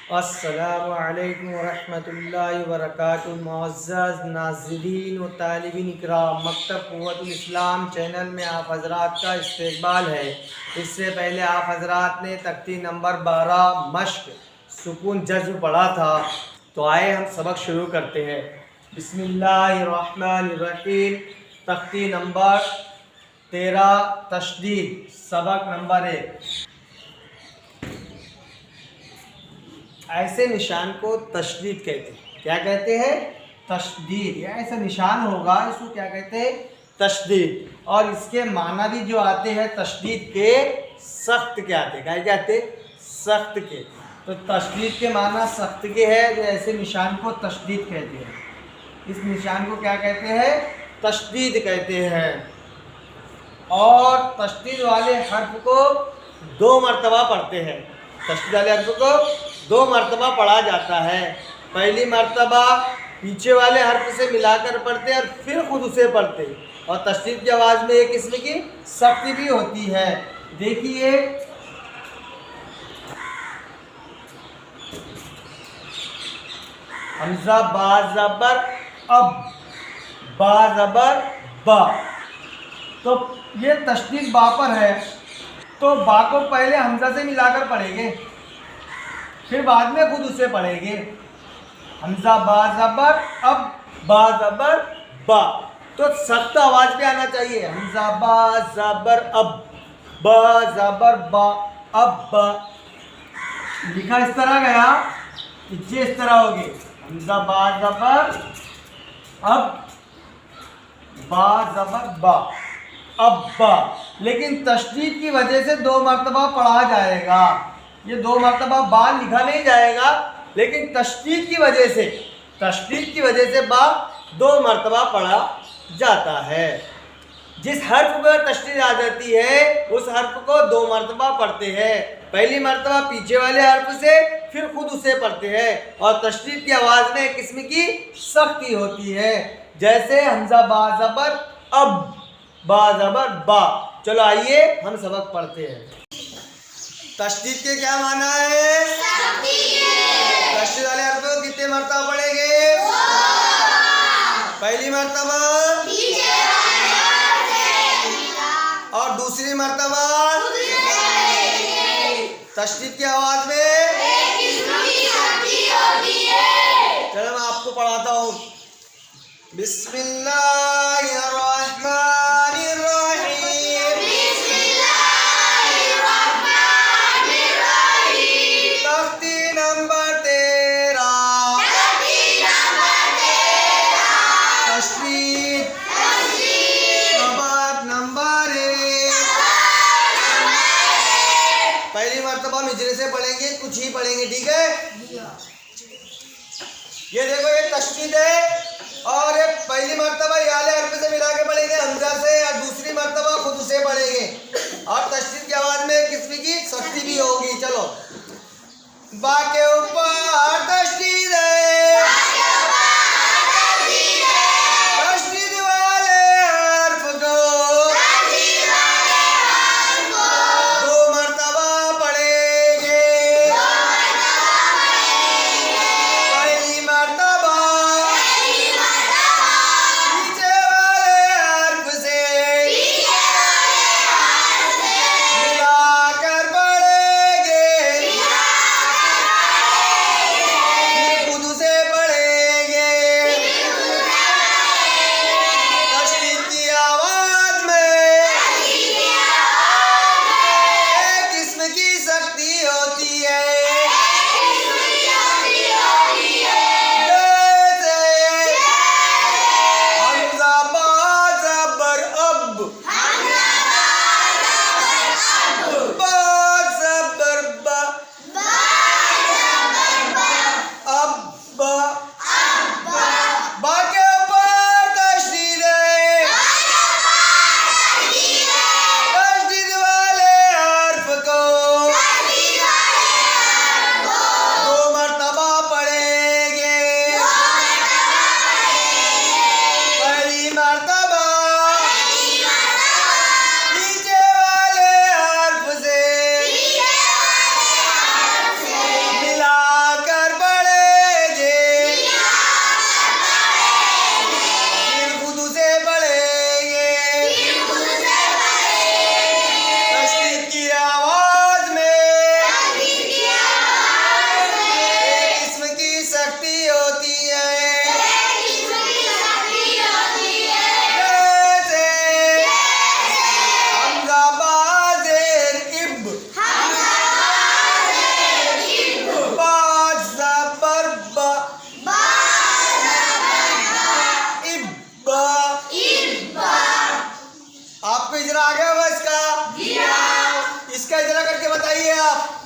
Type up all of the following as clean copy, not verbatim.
अस्सलामु अलैकुम वरहमतुल्लाहि वबरकातुहू। मुअज़्ज़ज़ नाज़रीन व तालिबीन इकराम, मकतब क़ुव्वतुल इस्लाम चैनल में आप हज़रात का इस्तक़बाल है। इससे पहले आप हज़रात ने तख्ती नंबर 12 मश्क सुकून जज़्ब पढ़ा था, तो आए हम सबक शुरू करते हैं। बिस्मिल्लाहिर्रहमानिर्रहीम। तख्ती नंबर 13 तशदीद, सबक नंबर 1। ऐसे निशान को तशदीद कहते हैं। क्या कहते हैं? तशदीद। या ऐसा निशान होगा, इसको क्या कहते हैं? तशदीद। और इसके माना भी जो आते हैं तशदीद के, सख्त के आते हैं। क्या कहते हैं? सख्त के। तो तशदीद के माना सख्त के है, तो ऐसे निशान को तशदीद कहते हैं। इस निशान को क्या कहते हैं? तशदीद कहते हैं। और तशदीद वाले हर्फ को 2 मरतबा पढ़ते हैं। तशदीद वाले हर्फ को 2 मरतबा पढ़ा जाता है। पहली मरतबा पीछे वाले हर्फ से मिलाकर पढ़ते हैं और फिर खुद उसे पढ़ते हैं। और तशदीद की आवाज़ में एक किस्म की सख्ती भी होती है। देखिए, हमजा बा ज़बर अब, बा ज़बर बा। तो ये तशदीद बा पर है, तो बा को पहले हमजा से मिलाकर पढ़ेंगे, फिर बाद में खुद उसे पढ़ेंगे। हमजा बा ज़बर अब, बा ज़बर बा। तो सख्त आवाज़ पे आना चाहिए। हमजा बा ज़बर अब, बा ज़बर बा, अब बा। लिखा इस तरह गया, ये इस तरह होगी। हमजा बा ज़बर अब, बा ज़बर बा, अब बा। लेकिन तशदीद की वजह से 2 मरतबा पढ़ा जाएगा। ये 2 मरतबा बा लिखा नहीं जाएगा, लेकिन तशदीद की वजह से बा 2 मरतबा पढ़ा जाता है। जिस हर्फ पर तशदीद आ जाती है, उस हर्फ को 2 मरतबा पढ़ते हैं। पहली मरतबा पीछे वाले हर्फ से, फिर खुद उसे पढ़ते हैं। और तशदीद की आवाज़ में एक किस्म की सख्ती होती है। जैसे हमजा बा ज़बर अब, बा ज़बर बा। चलो आइए हम सबक पढ़ते हैं। तशदीद के क्या माना है? तशदीद वाले हर्फ को कितने मरतबा पढ़ेंगे? पहली मरतबा और दूसरी मरतबा तशदीद की आवाज में। चलो मैं आपको पढ़ाता हूँ। बिस्मिल्लाहिर्रहमानिर्रहीम। तख्ती नंबर 13 तशदीद, सबक नंबर 1। पहली मरतबा मिजरे से पढ़ेंगे, कुछ ही पढ़ेंगे, ठीक है? ये देखो, ये तशदीद है। और ये पहली मरतबा याले हर्फ से मिला के पढ़ेंगे हमजा से, और दूसरी मरतबा खुद से पढ़ेंगे। और तशदीद की आवाज में किस्म की सख्ती भी होगी। चलो, बा के ऊपर तशदीद है। तशदीद वाले हर्फ को 2 मरतबा पढ़ेंगे। पहली मरतबा पीछे वाले हर्फ से मिलाकर पढ़ेंगे, खुद करके बताइए आप।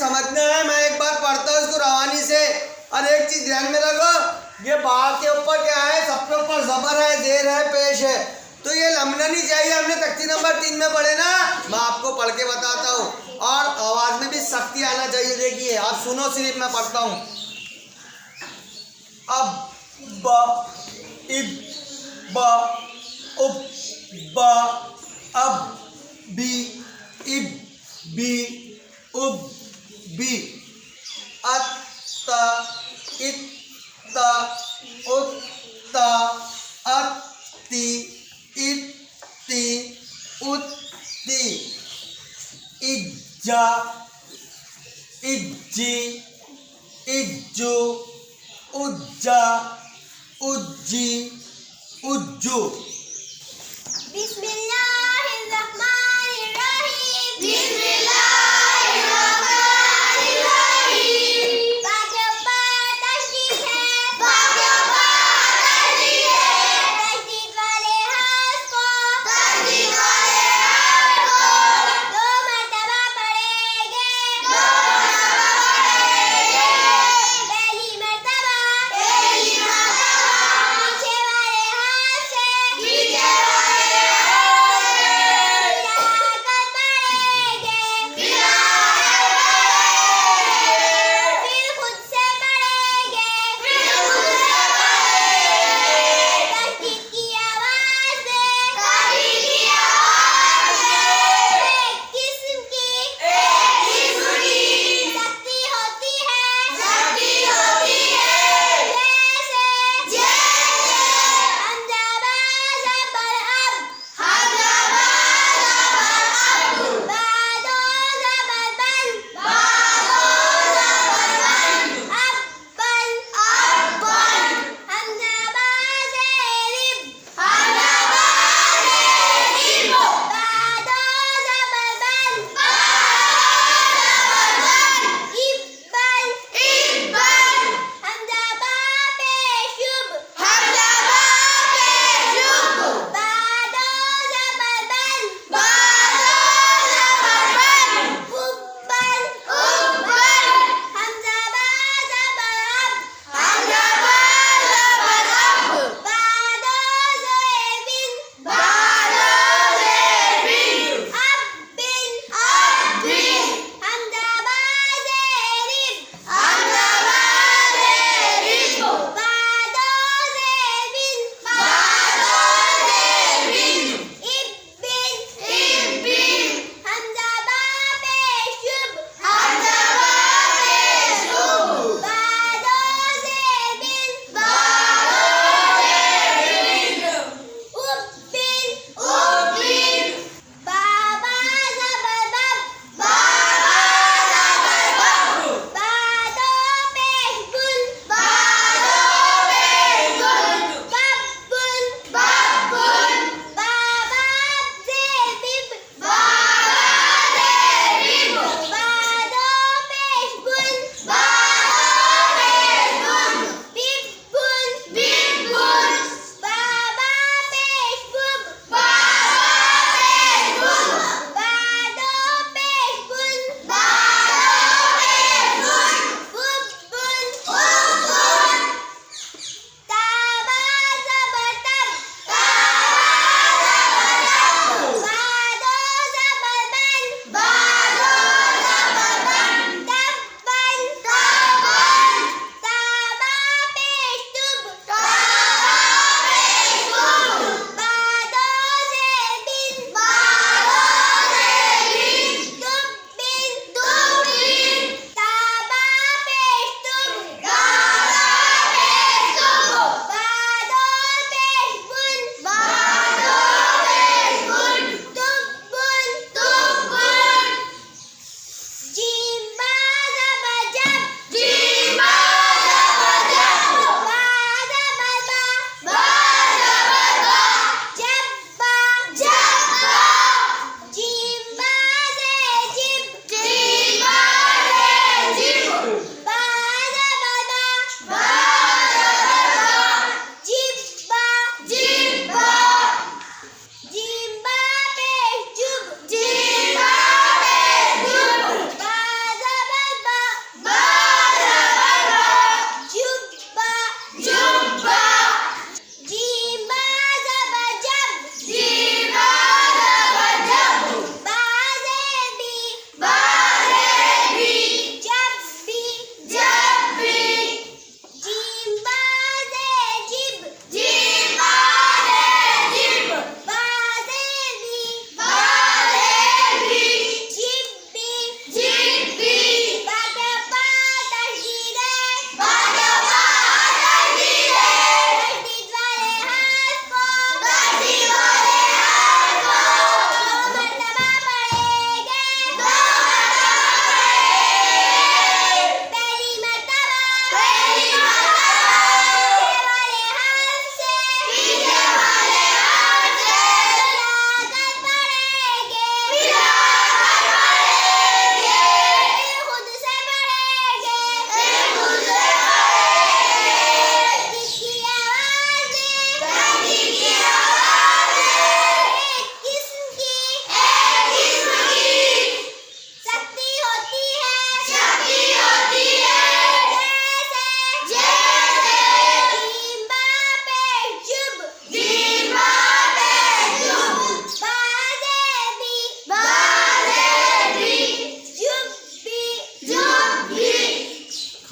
समझना है। मैं एक बार पढ़ता हूँ इसको रवानी से। और एक चीज ध्यान में रखो, ये बा के ऊपर क्या है, सबके ऊपर जबर है, देर है, पेश है, तो ये लमना नहीं चाहिए। हमने तख्ती नंबर 3 में पढ़े ना, मैं आपको पढ़ के बताता हूँ। और आवाज में भी सख्ती आना चाहिए। देखिए आप सुनो, सिर्फ मैं पढ़ता हूँ। अब ब इब ब उब ब अब बी इब बी उब बी अत इत उत अति इति उत्ति इज्जा इज्जी इज्जू उज्जा उज्जी उज्जू।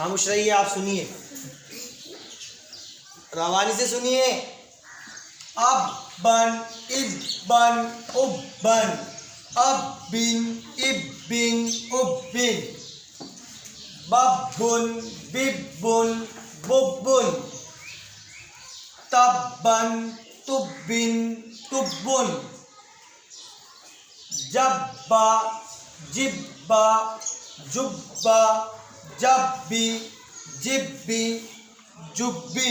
खामोश रहिए, आप सुनिए, रवानी से सुनिए। अब बन इब बन उब बन, अब बिन इब बिन उब बिन, बब बुन बिब बुन बुब बुन, तब बन तुब बिन तुब बुन, जब्बा जिब्बा जुब्बा जब्बी जिब्बी जुब्बी।